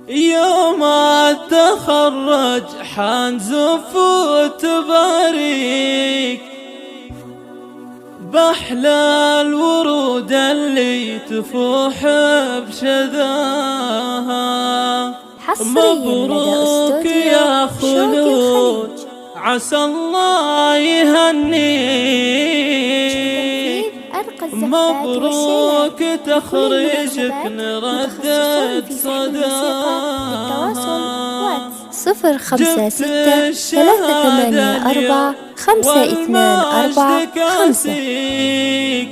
يوم التخرج حنزف وتباريك بأحلى الورود اللي تفوح بشذاها. مبروك يا خلود، عسى الله يهنيك. مبروك تخرجك نردد صداها. 056-384-524-5.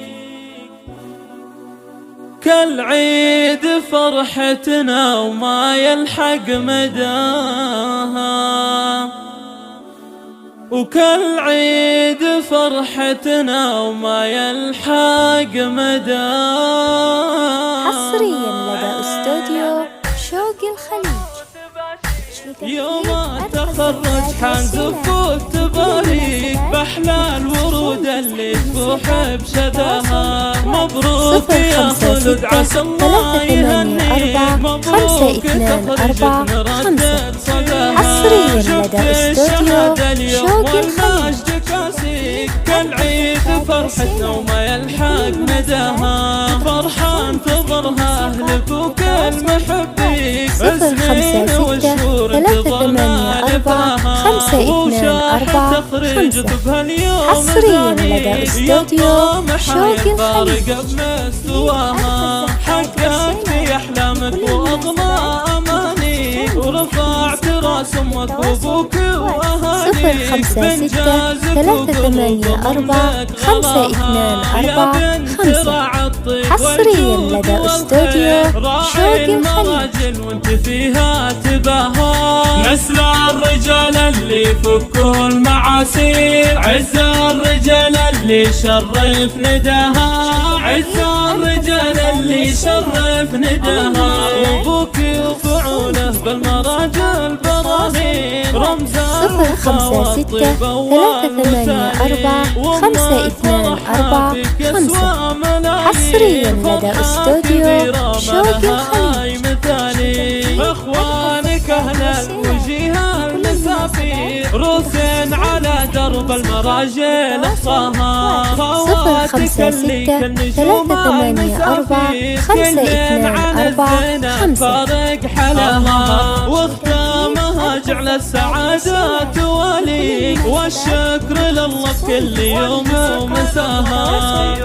كالعيد فرحتنا وما يلحق مداها، وكالعيد فرحتنا وما يلحق مداها. حصريا لدى استوديو شوق الخليج. يوم التخرج حنزف وتباريك بأحلى الورود اللي تفوح بشذاها. مبروك يا خلود، عسى الله يهنيك. مبروك تخرجك نردد صداها. حصريا لدى استوديو شوق الخليج. كالعيد فرحتنا وما يلحق مداها. فرحان تظهرها أهلك وكل محبيك. 056-384-524-5. حصريا لدى استوديو شوق الخليج. حققت في أحلامك وأغلى أمانيك، ورفعت راس أمك وأبوك وأهاليك. 056-384-524-5. حصريا لدى استوديو شوق الخليج. وانت فيها تباها نسل الرجال اللي فكوا المعاسير. عز الرجال اللي شرف نداها. عز الرجال اللي شرف نداها. وابوك وفعوله بالمراجل براهين. رمز 056-384-524-5. حصريا لدى استوديو شوق الخليج. اخوانك اهل الوجيه المسافير، روسين على درب المراجل اقصاها. خواتك اللي كالنجوم المسافير، كلين عن الزنا فارق حلاها. واختامها جعل السعادة تواليك، والشكر لله كل يوم ومساها.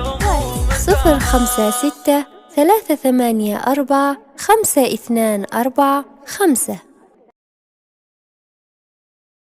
056-384-524-5.